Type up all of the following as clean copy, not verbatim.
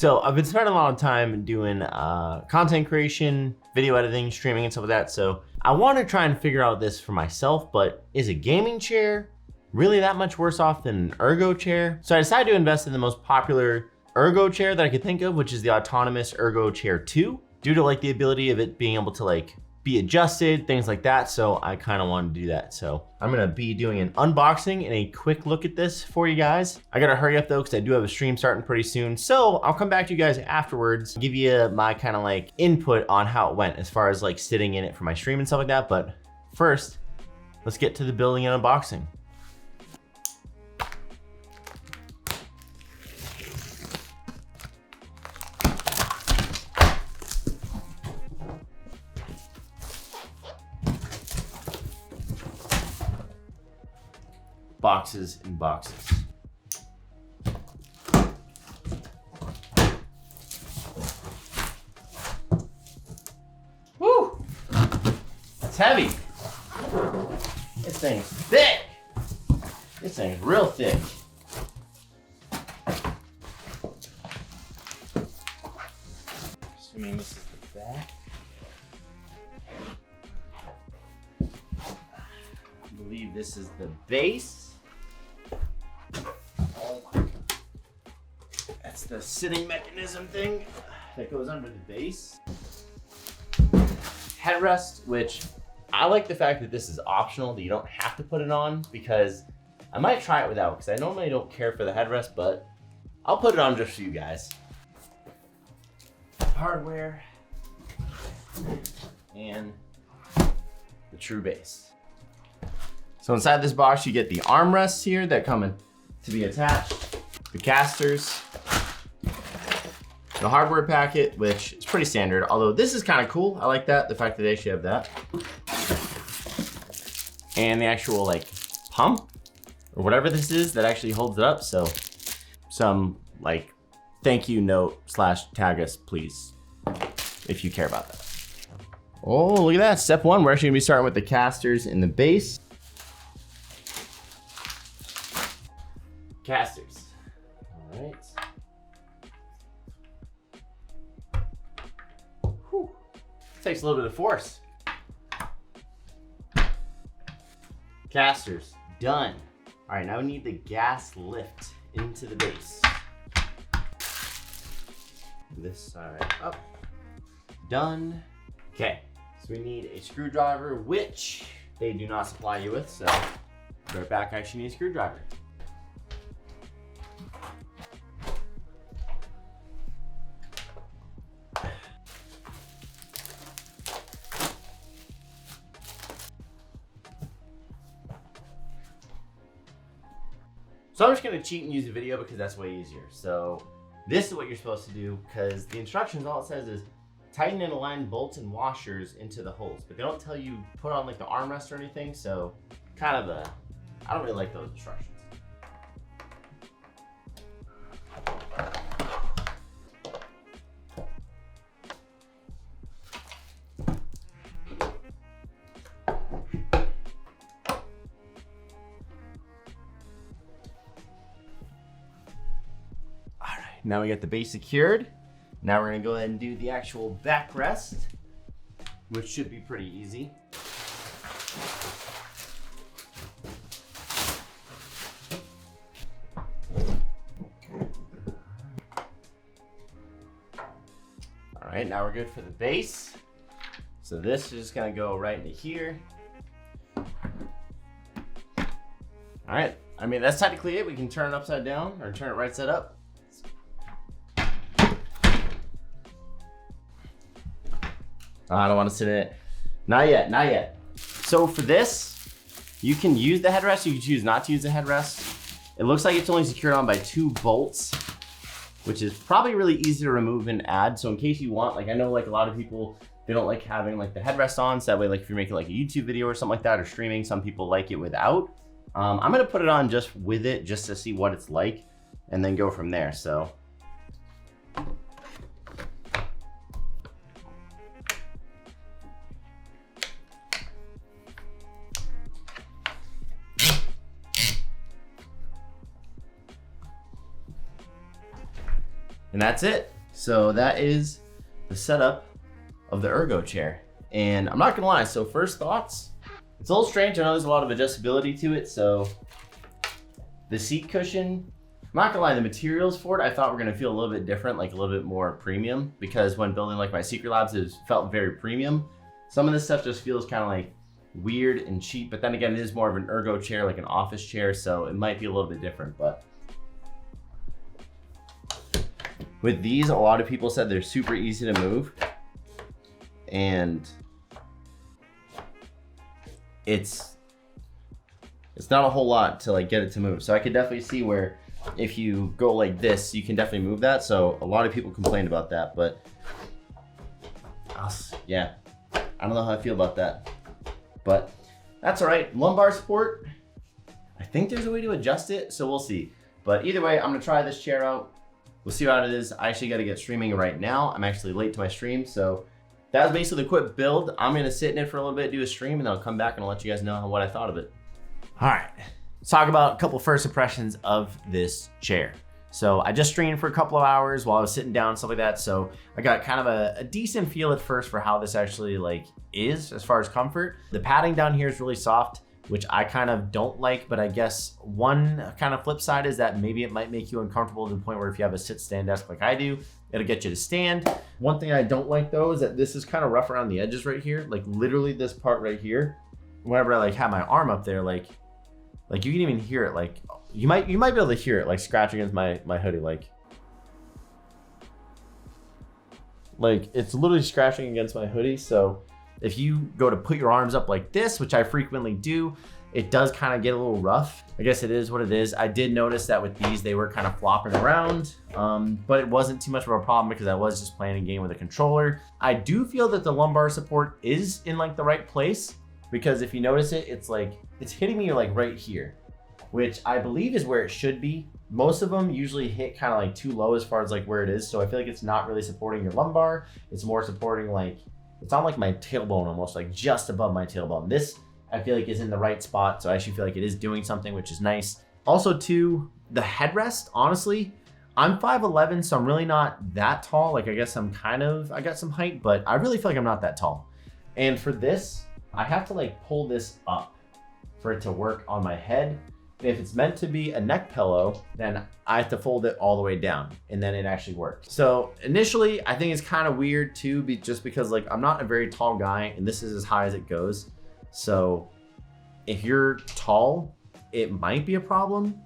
So I've been spending a lot of time doing content creation, video editing, streaming and stuff like that. So I want to try and figure out this for myself, but is a gaming chair really that much worse off than an Ergo chair? So I decided to invest in the most popular Ergo chair that I could think of, which is the Autonomous ErgoChair 2, due to like the ability of it being able to like be adjusted, things like that. So I kind of wanted to do that. So I'm gonna be doing an unboxing and a quick look at this for you guys. I gotta hurry up though, because I do have a stream starting pretty soon. So I'll come back to you guys afterwards, give you my kind of like input on how it went as far as like sitting in it for my stream and stuff like that. But first, let's get to the building and unboxing. Boxes and boxes. Woo! It's heavy. This thing's thick. This thing's real thick. Assuming this is the back. I believe this is the base. That's the sitting mechanism thing that goes under the base. Headrest, which I like the fact that this is optional, that you don't have to put it on, because I might try it without, because I normally don't care for the headrest, but I'll put it on just for you guys. Hardware and the true base. So inside this box, you get the armrests here that come in to be attached, the casters, the hardware packet, which is pretty standard, although this is kind of cool. I like that, the fact that they actually have that. And the actual like pump or whatever this is that actually holds it up. So some like thank you note / tag us please, if you care about that. Oh, look at that, step one. We're actually gonna be starting with the casters in the base. Casters, all right. Whew. Takes a little bit of force. Casters, done. All right, now we need the gas lift into the base. This side up, done. Okay, so we need a screwdriver, which they do not supply you with, so right back, I actually need a screwdriver. So I'm just gonna cheat and use the video because that's way easier. So this is what you're supposed to do, because the instructions, all it says is tighten and align bolts and washers into the holes, but they don't tell you put on like the armrest or anything. So kind of I don't really like those instructions. Now we got the base secured. Now we're gonna go ahead and do the actual backrest, which should be pretty easy. All right, now we're good for the base. So this is just gonna go right into here. All right, I mean, that's technically it. We can turn it upside down or turn it right side up. I don't want to sit in it. Not yet, not yet. So for this, you can use the headrest, you can choose not to use the headrest. It looks like it's only secured on by 2 bolts, which is probably really easy to remove and add. So in case you want, like I know like a lot of people, they don't like having like the headrest on, so that way like if you're making like a YouTube video or something like that or streaming, some people like it without. I'm gonna put it on just with it, just to see what it's like, and then go from there, so. And that's it. So that is the setup of the Ergo Chair. And I'm not gonna lie, so first thoughts, it's a little strange. I know there's a lot of adjustability to it. So the seat cushion, I'm not gonna lie, the materials for it, I thought were gonna feel a little bit different, like a little bit more premium, because when building like my Secret Labs, it felt very premium. Some of this stuff just feels kind of like weird and cheap, but then again, it is more of an ergo chair, like an office chair, so it might be a little bit different. But with these, a lot of people said they're super easy to move, and it's not a whole lot to like get it to move. So I could definitely see where if you go like this, you can definitely move that. So a lot of people complained about that, but yeah, I don't know how I feel about that, but that's all right. Lumbar support, I think there's a way to adjust it, so we'll see. But either way, I'm gonna try this chair out. We'll see how it is. I actually gotta get streaming right now. I'm actually late to my stream, so that was basically the quick build. I'm gonna sit in it for a little bit, do a stream, and then I'll come back and I'll let you guys know what I thought of it. All right, let's talk about a couple first impressions of this chair. So I just streamed for a couple of hours while I was sitting down, stuff like that. So I got kind of a decent feel at first for how this actually like is as far as comfort. The padding down here is really soft, which I kind of don't like, but I guess one kind of flip side is that maybe it might make you uncomfortable to the point where if you have a sit-stand desk like I do, it'll get you to stand. One thing I don't like though is that this is kind of rough around the edges right here. Like literally this part right here, whenever I like have my arm up there, like you can even hear it. Like you might be able to hear it like scratch against my hoodie. Like it's literally scratching against my hoodie. So if you go to put your arms up like this, which I frequently do, it does kind of get a little rough. I guess it is what it is. I did notice that with these, they were kind of flopping around, but it wasn't too much of a problem because I was just playing a game with a controller. I do feel that the lumbar support is in like the right place, because if you notice it, it's like, it's hitting me like right here, which I believe is where it should be. Most of them usually hit kind of like too low as far as like where it is. So I feel like it's not really supporting your lumbar. It's more supporting like, it's on like my tailbone, almost like just above my tailbone. This I feel like is in the right spot. So I actually feel like it is doing something, which is nice. Also too, the headrest, honestly, I'm 5'11", so I'm really not that tall. Like I guess I got some height, but I really feel like I'm not that tall. And for this, I have to like pull this up for it to work on my head. And if it's meant to be a neck pillow, then I have to fold it all the way down and then it actually works. So initially, I think it's kind of weird too, just because like I'm not a very tall guy and this is as high as it goes. So if you're tall, it might be a problem.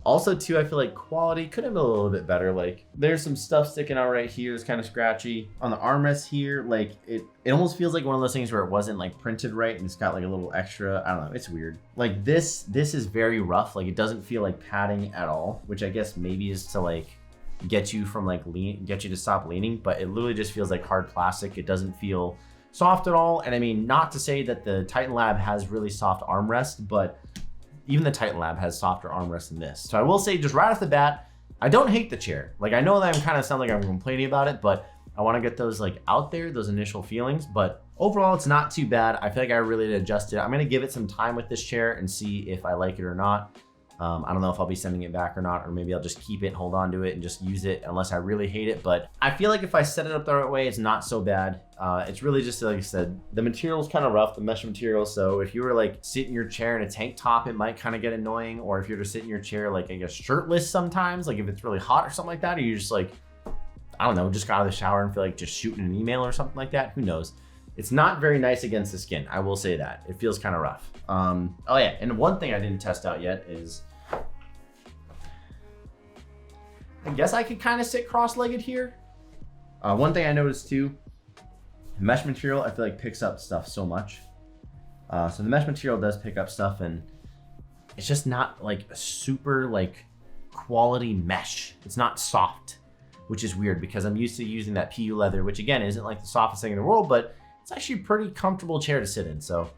Also too, I feel like quality could have been a little bit better. Like there's some stuff sticking out right here. It's kind of scratchy on the armrest here. Like it almost feels like one of those things where it wasn't like printed right and it's got like a little extra, I don't know, it's weird. Like this is very rough. Like it doesn't feel like padding at all, which I guess maybe is to like get you from like get you to stop leaning, but it literally just feels like hard plastic. It doesn't feel soft at all. And I mean, not to say that the Titan Lab has really soft armrest, but even the Titan Lab has softer armrests than this. So I will say just right off the bat, I don't hate the chair. Like I know that I'm kind of sound like I'm complaining about it, but I want to get those like out there, those initial feelings. But overall, it's not too bad. I feel like I really adjusted. I'm going to give it some time with this chair and see if I like it or not. I don't know if I'll be sending it back or not, or maybe I'll just keep it, hold on to it and just use it unless I really hate it. But I feel like if I set it up the right way, it's not so bad. It's really just, like I said, the material's kind of rough, the mesh material. So if you were like sit in your chair in a tank top, it might kind of get annoying. Or if you're to sit in your chair, like I guess shirtless sometimes, like if it's really hot or something like that, or you just like, I don't know, just got out of the shower and feel like just shooting an email or something like that, who knows? It's not very nice against the skin, I will say that. It feels kind of rough. Oh yeah, and one thing I didn't test out yet is, I guess I could kind of sit cross-legged here. One thing I noticed too, mesh material I feel like picks up stuff so much. So the mesh material does pick up stuff and it's just not like a super like quality mesh. It's not soft, which is weird because I'm used to using that PU leather, which again isn't like the softest thing in the world, but it's actually a pretty comfortable chair to sit in. So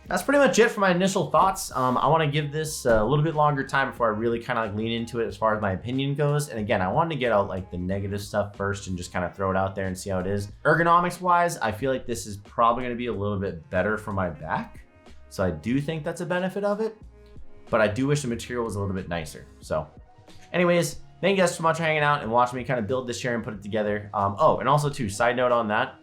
that's pretty much it for my initial thoughts. I want to give this a little bit longer time before I really kind of like lean into it as far as my opinion goes. And again, I wanted to get out like the negative stuff first and just kind of throw it out there and see how it is. Ergonomics wise, I feel like this is probably going to be a little bit better for my back. So I do think that's a benefit of it, but I do wish the material was a little bit nicer. So anyways, Thank you guys so much for hanging out and watching me kind of build this chair and put it together. Oh, and also too, side note on that,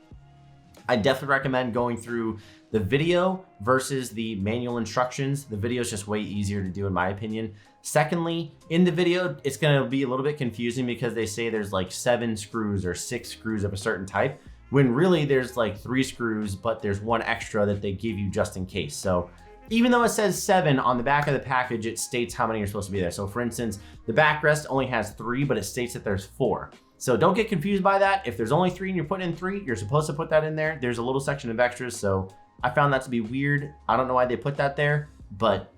I definitely recommend going through the video versus the manual instructions. The video is just way easier to do in my opinion. Secondly, in the video, it's gonna be a little bit confusing because they say there's like 7 screws or 6 screws of a certain type, when really there's like 3 screws, but there's 1 extra that they give you just in case. So even though it says 7 on the back of the package, it states how many are supposed to be there. So for instance, the backrest only has 3, but it states that there's 4. So don't get confused by that. If there's only 3 and you're putting in 3, you're supposed to put that in there. There's a little section of extras. So I found that to be weird. I don't know why they put that there, but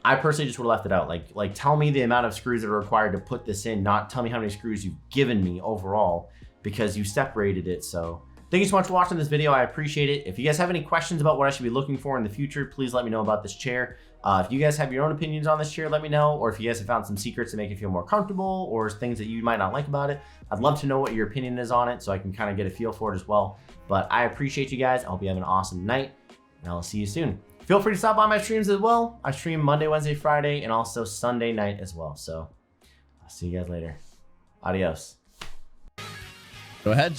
I personally just would have left it out. Like tell me the amount of screws that are required to put this in, not tell me how many screws you've given me overall, because you separated it. So thank you so much for watching this video. I appreciate it. If you guys have any questions about what I should be looking for in the future, please let me know about this chair. If you guys have your own opinions on this chair, let me know. Or if you guys have found some secrets to make it feel more comfortable or things that you might not like about it, I'd love to know what your opinion is on it so I can kind of get a feel for it as well. But I appreciate you guys. I hope you have an awesome night and I'll see you soon. Feel free to stop by my streams as well. I stream Monday, Wednesday, Friday, and also Sunday night as well. So I'll see you guys later. Adios. Go ahead.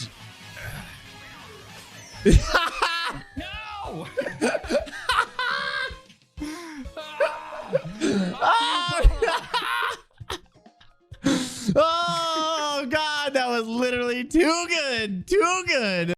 No! Oh God, that was literally too good. Too good.